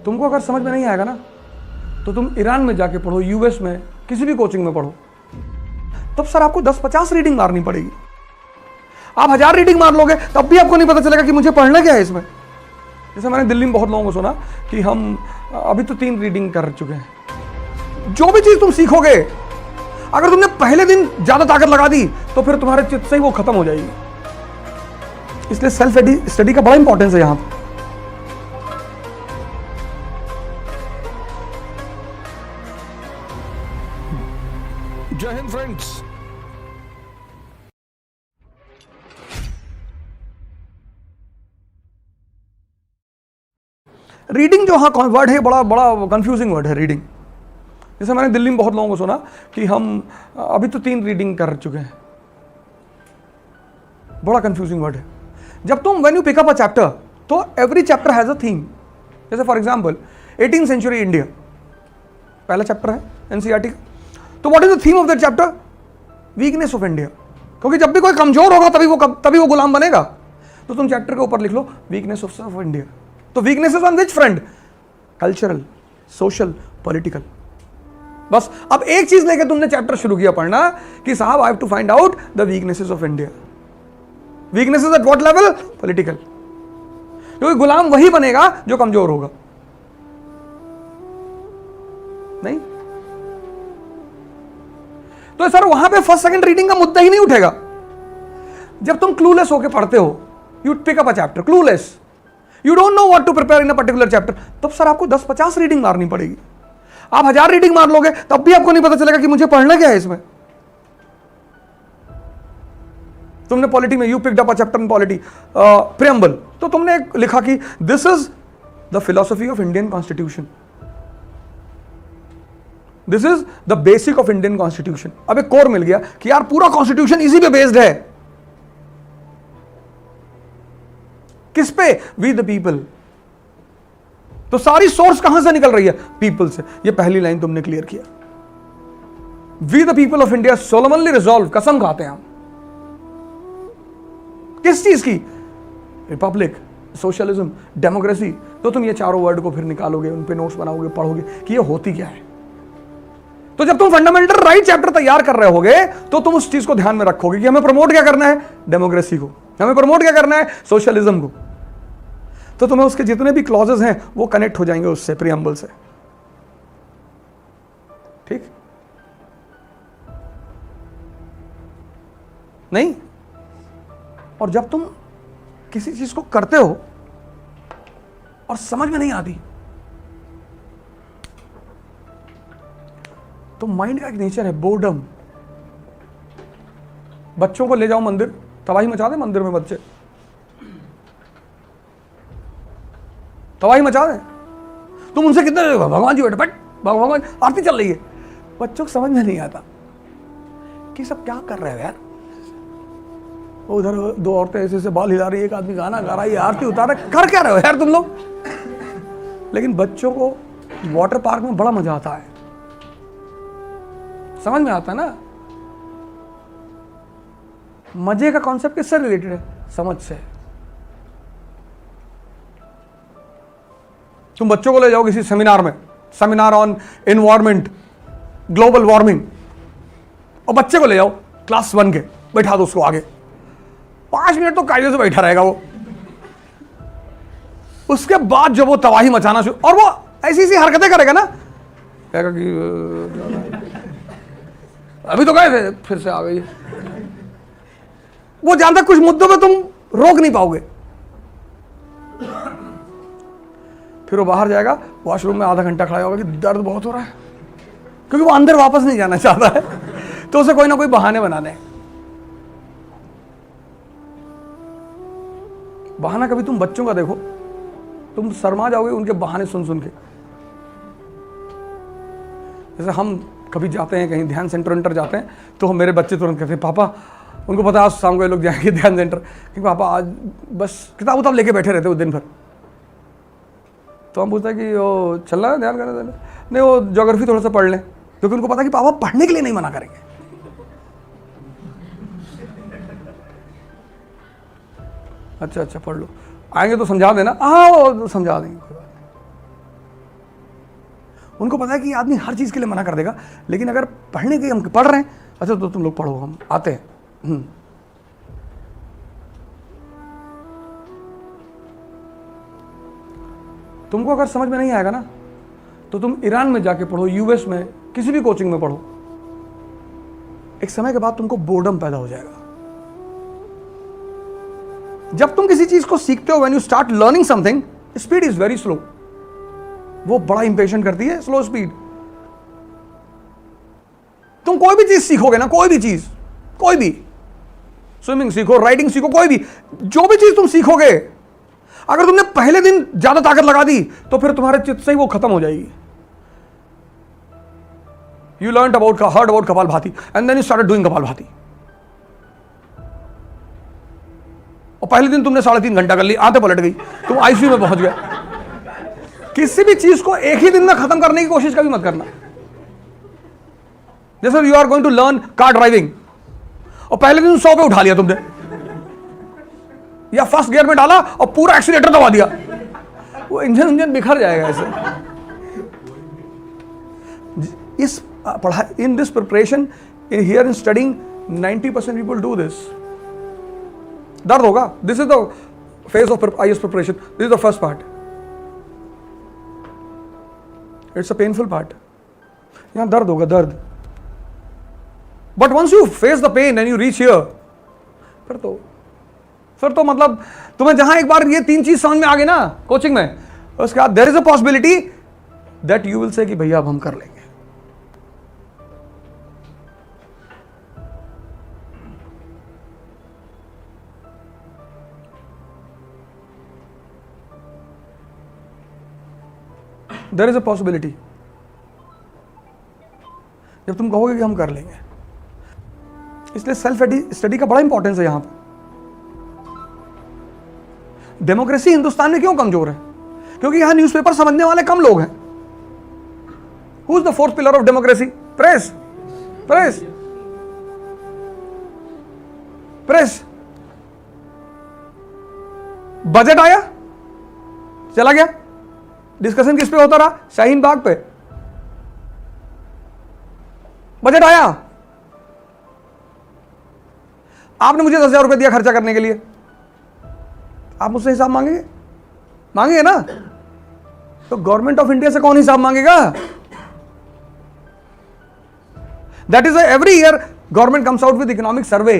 तुमको अगर समझ में नहीं आएगा ना तो तुम ईरान में जाके पढ़ो, यूएस में, किसी भी कोचिंग में पढ़ो। तब सर आपको 10-50 रीडिंग मारनी पड़ेगी। आप 1000 रीडिंग मार लोगे तब भी आपको नहीं पता चलेगा कि मुझे पढ़ना क्या है इसमें। जैसे मैंने दिल्ली में बहुत लोगों को सुना कि हम अभी तो 3 रीडिंग कर चुके हैं। जो भी चीज तुम सीखोगे, अगर तुमने पहले दिन ज्यादा ताकत लगा दी तो फिर तुम्हारे चित्त से ही वो खत्म हो जाएगी। इसलिए सेल्फ स्टडी का बड़ा इंपॉर्टेंस है यहां पर। जय हिंद फ्रेंड्स। रीडिंग जो हाँ वर्ड है, बड़ा कंफ्यूजिंग वर्ड है रीडिंग। जैसे मैंने दिल्ली में बहुत लोगों को सुना कि हम अभी तो 3 रीडिंग कर चुके हैं। बड़ा कंफ्यूजिंग वर्ड है। जब तुम when you pick up a chapter तो every chapter has a theme. जैसे for example 18th century India पहला चैप्टर है एनसीईआरटी का। तो what is the theme of that chapter? Weakness of India. क्योंकि जब भी कोई कमजोर होगा तभी वो गुलाम बनेगा। तो तुम चैप्टर के ऊपर लिख लो वीकनेस ऑफ इंडिया। तो weaknesses on which front? Cultural, social, political. बस अब एक चीज लेके तुमने चैप्टर शुरू किया पढ़ना कि साहब I have to find out the weaknesses of India. Weaknesses at what level? Political. क्योंकि गुलाम वही बनेगा जो कमजोर होगा। नहीं तो सर वहां पे फर्स्ट सेकंड रीडिंग का मुद्दा ही नहीं उठेगा। जब तुम क्लूलेस होके पढ़ते हो, you pick up a chapter clueless, you don't know what to prepare in a particular chapter, तब सर आपको 10-50 रीडिंग मारनी पड़ेगी। आप 1000 रीडिंग मार लोगे तब भी आपको नहीं पता चलेगा कि मुझे पढ़ना क्या है इसमें। तुमने पॉलिटी में you picked up a chapter in polity preamble, तो तुमने लिखा कि this is the philosophy of Indian constitution, this is the basic of Indian constitution. अब एक कोर मिल गया कि यार पूरा कॉन्स्टिट्यूशन इसी पे बेस्ड है। किस पे? We the people. तो सारी सोर्स कहां से निकल रही है? पीपल से। ये पहली लाइन तुमने क्लियर किया। We the people of India solemnly resolve, कसम खाते हैं हम। किस चीज की? Republic, socialism, democracy. तो तुम ये चारों वर्ड को फिर निकालोगे, उन पे नोट्स बनाओगे, पढ़ोगे कि ये होती क्या है। तो जब तुम फंडामेंटल राइट चैप्टर तैयार कर रहे होगे तो तुम उस चीज को ध्यान में रखोगे कि हमें प्रमोट क्या करना है? डेमोक्रेसी को। हमें प्रमोट क्या करना है? सोशलिज्म को। तो तुम्हें उसके जितने भी क्लॉजेस हैं वो कनेक्ट हो जाएंगे उससे, प्रीएम्बल से। ठीक नहीं? और जब तुम किसी चीज को करते हो और समझ में नहीं आती तो माइंड का एक नेचर है बोर्डम। बच्चों को ले जाओ मंदिर, तबाही मचा दे मंदिर में बच्चे, तबाही मचा दे। तुम उनसे कितने भगवान जी बैठे, बट भगवान आरती चल रही है, बच्चों को समझ में नहीं आता कि सब क्या कर रहे हो यार। उधर 2 औरतें ऐसे ऐसे बाल हिला रही है, एक आदमी गाना गा रहा है, आरती उतार रहा है, कर क्या रहे हो यार तुम लोग। लेकिन बच्चों को वाटर पार्क में बड़ा मजा आता है, समझ में आता है ना। मजे का कॉन्सेप्ट किससे रिलेटेड है? समझ से। तुम बच्चों को ले जाओ किसी सेमिनार में, seminar on environment, global warming, और बच्चे को ले जाओ क्लास 1 के, बैठा दो उसको आगे, 5 मिनट तो कायदे से बैठा रहेगा वो। उसके बाद जब वो तबाही मचाना शुरू, और वो ऐसी ऐसी हरकतें करेगा ना, कहेगा कि अभी तो गए थे फिर से आ गई। वो जानता कुछ मुद्दों पे तुम रोक नहीं पाओगे। फिर वो बाहर जाएगा, वॉशरूम में आधा घंटा खड़ा होगा कि दर्द बहुत हो रहा है, क्योंकि वो अंदर वापस नहीं जाना चाहता है, तो उसे कोई ना कोई बहाने बनाने। बहाना कभी तुम बच्चों का देखो, तुम शर्मा जाओगे उनके बहाने सुन सुन के। जैसे हम कभी जाते हैं कहीं ध्यान सेंटर जाते हैं, तो मेरे बच्चे तुरंत कहते हैं पापा, उनको पता आज शाम को ये लोग जाएंगे ध्यान सेंटर, कि पापा आज बस किताब उताब लेके बैठे रहते हो दिन भर। तो हम पूछते हैं कि वो चलना है ध्यान करना देना, नहीं वो ज्योग्राफी थोड़ा सा पढ़ लें, क्योंकि उनको पता है कि पापा पढ़ने के लिए नहीं मना करेंगे। अच्छा अच्छा पढ़ लो, आएंगे तो समझा देना, हाँ वो समझा देंगे, कोई बात नहीं। उनको पता है कि आदमी हर चीज़ के लिए मना कर देगा, लेकिन अगर पढ़ने के हम पढ़ रहे हैं, अच्छा तो तुम लोग पढ़ो, हम आते हैं। तुमको अगर समझ में नहीं आएगा ना, तो तुम ईरान में जाके पढ़ो, यूएस में, किसी भी कोचिंग में पढ़ो, एक समय के बाद तुमको बोर्डम पैदा हो जाएगा। जब तुम किसी चीज को सीखते हो, when you start learning something, speed is very slow. वो बड़ा इंपेशेंट करती है स्लो स्पीड। तुम कोई भी चीज सीखोगे ना, कोई भी चीज, कोई भी, स्विमिंग सीखो, राइडिंग सीखो, कोई भी, जो भी चीज तुम सीखोगे, अगर तुमने पहले दिन ज्यादा ताकत लगा दी तो फिर तुम्हारे चित्त से ही वो खत्म हो जाएगी। You heard about Kapalbhati, and then you started doing Kapalbhati. और पहले दिन तुमने 3.5 घंटा कर ली, आंतें पलट गई, तुम आईसीयू में पहुंच गए। किसी भी चीज को एक ही दिन में खत्म करने की कोशिश कभी मत करना। जैसे you are going to learn car driving, और पहले दिन 100 पे उठा लिया तुमने, या फर्स्ट गियर में डाला और पूरा एक्सीलेटर दबा दिया, वो इंजन बिखर जाएगा ऐसे। इस पढ़ाई, in this preparation, in here in studying, 90% people do this. दर्द होगा, this is the phase of IAS preparation, this is the first part, it's a painful part. यहां दर्द होगा, दर्द, but once you face the pain and you reach here, फिर तो मतलब तुम्हें जहां एक बार ये 3 चीज समझ में आ गई ना कोचिंग में, उसके बाद there is a possibility that you will say कि भैया अब हम कर लेंगे। देयर इज अ पॉसिबिलिटी, जब तुम कहोगे कि हम कर लेंगे। इसलिए सेल्फ स्टडी का बड़ा इंपॉर्टेंस है यहां पर। डेमोक्रेसी हिंदुस्तान में क्यों कमजोर है? क्योंकि यहां न्यूज़पेपर समझने वाले कम लोग हैं। Who is the 4th pillar of democracy? Press. Press press budget आया, चला गया, डिस्कशन किस पे होता रहा? शाहीन बाग पे। बजट आया, आपने मुझे 10,000 रुपए दिया खर्चा करने के लिए, आप मुझसे हिसाब मांगेंगे? मांगेंगे ना? तो गवर्नमेंट ऑफ इंडिया से कौन हिसाब मांगेगा? That is every year government comes out with economic survey,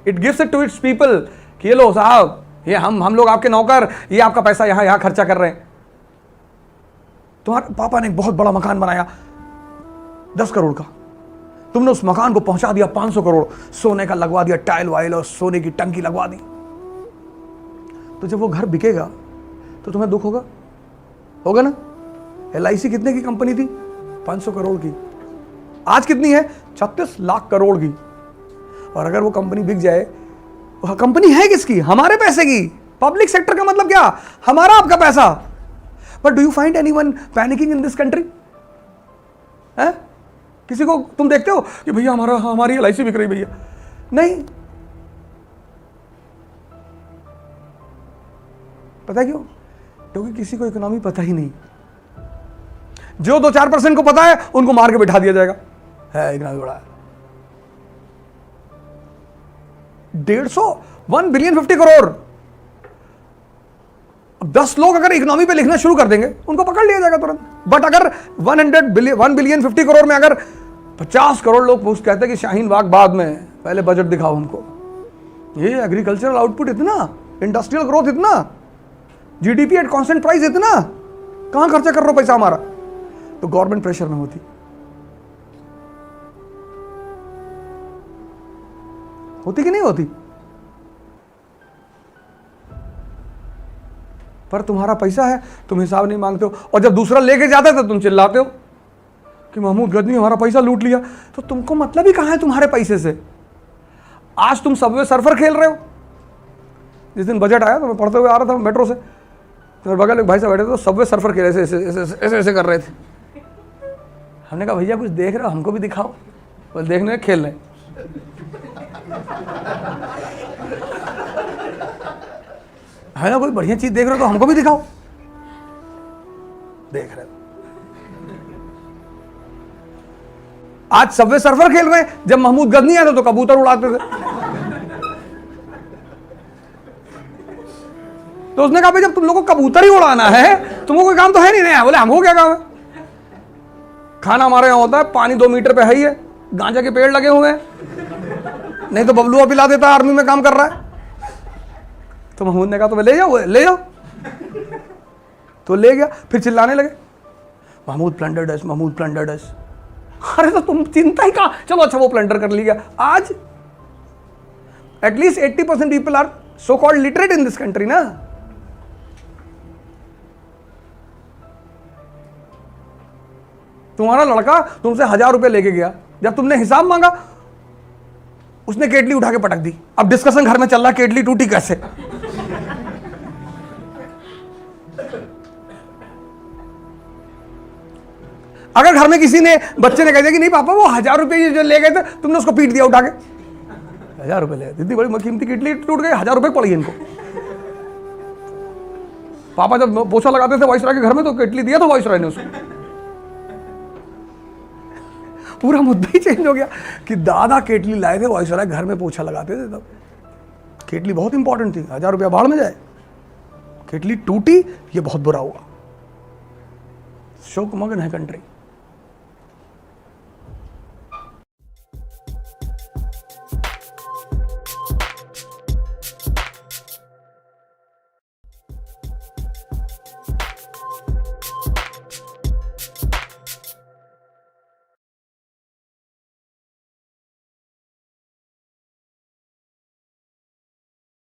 it gives it to its people कि ये लो साहब, ये हम लोग आपके नौकर, ये आपका पैसा यहां खर्चा कर रहे हैं। तुम्हारे पापा ने एक बहुत बड़ा मकान बनाया 10 करोड़ का, तुमने उस मकान को पहुंचा दिया 500 करोड़, सोने का लगवा दिया, टाइल वाइल और सोने की टंकी लगवा दी। तो जब वो घर बिकेगा तो तुम्हें दुख होगा? होगा ना? LIC कितने की कंपनी थी? 500 करोड़ की। आज कितनी है? 36 लाख करोड़ की। और अगर वो कंपनी बिक जाए, वो कंपनी है किसकी? हमारे पैसे की। पब्लिक सेक्टर का मतलब क्या? हमारा आपका पैसा। But do you find anyone panicking in this country? है किसी को तुम देखते हो कि भैया हमारी LIC बिक रही भैया? नहीं। पता क्यों? क्योंकि किसी को इकोनॉमी पता ही नहीं। जो 2-4% को पता है उनको मार के बिठा दिया जाएगा, है इकोनॉमी बड़ा है। 1 बिलियन 50 करोड़। अब 10 लोग अगर इकोनॉमी पे लिखना शुरू कर देंगे, उनको पकड़ लिया जाएगा तुरंत। बट अगर 1 बिलियन 50 करोड़ में अगर 50 करोड़ लोग पूछ कहते हैं कि शाहीन बाग बाद में, पहले बजट दिखाओ हमको, ये एग्रीकल्चरल आउटपुट इतना, इंडस्ट्रियल ग्रोथ इतना, GDP एट कांस्टेंट प्राइस इतना, कहां खर्चा कर रहे हो पैसा हमारा? तो गवर्नमेंट प्रेशर में होती कि नहीं होती? पर तुम्हारा पैसा है, तुम हिसाब नहीं मांगते हो, और जब दूसरा लेके जाता है तो तुम चिल्लाते हो कि महमूद गजनी हमारा पैसा लूट लिया। तो तुमको मतलब ही कहां है तुम्हारे पैसे से? आज तुम सबवे सर्फर खेल रहे हो। जिस दिन बजट आया तो मैं पढ़ते हुए आ रहा था मेट्रो से, तो बगल एक भाई साहब बैठे थे, तो सबवे सर्फर खेल ऐसे कर रहे थे। हमने कहा भैया कुछ देख रहे हो, हमको भी दिखाओ। बोले देखने खेल रहे। है ना, कोई बढ़िया चीज देख रहे हो तो हमको भी दिखाओ। देख रहे हो। आज सबवे सर्फर खेल रहे हैं, जब महमूद गजनी आए थे तो कबूतर उड़ाते थे। तो उसने कहा भाई जब तुम लोगों को कबूतर ही उड़ाना है, तुमको कोई काम तो है नहीं ना। बोले हमको क्या काम है, खाना हमारे यहाँ होता है, पानी 2 मीटर पे है ही है, गांजा के पेड़ लगे हुए हैं, नहीं तो बबलुआ पिला देता, आर्मी में काम कर रहा है। तो महमूद ने कहा तो ले जाओ ले जाओ। तो ले गया, फिर चिल्लाने लगे महमूद प्लंडर्ड अस, महमूद प्लंडर्ड अस। अरे तो तुम चिंता ही कहा, चलो अच्छा वो प्लंडर कर लिया। आज at least 80% people are so called literate in this country ना। तुम्हारा लड़का तुमसे 1000 रुपए लेके गया, जब तुमने हिसाब मांगा उसने केटली उठा के पटक दी। अब डिस्कशन घर में चल रहा, केटली टूटी कैसे। अगर घर में किसी ने, बच्चे ने कह दिया कि नहीं पापा वो 1000 रुपए जो ले गए थे तुमने उसको पीट दिया उठा के, 1000 रुपए ले, इतनी बड़ी कीमती केटली टूट गई, 1000 रुपए पड़ गई इनको। पापा जब पोछा लगाते थे वाइसरॉय के घर में तो केटली दिया था वाइसरॉय ने उसको। पूरा मुद्दा ही चेंज हो गया कि दादा केटली लाए थे, वाइसरॉय घर में पोछा लगाते थे तब। केटली बहुत इंपॉर्टेंट थी, 1000 रुपया बाढ़ में जाए। केटली टूटी, ये बहुत बुरा हुआ। शोक मगन है कंट्री।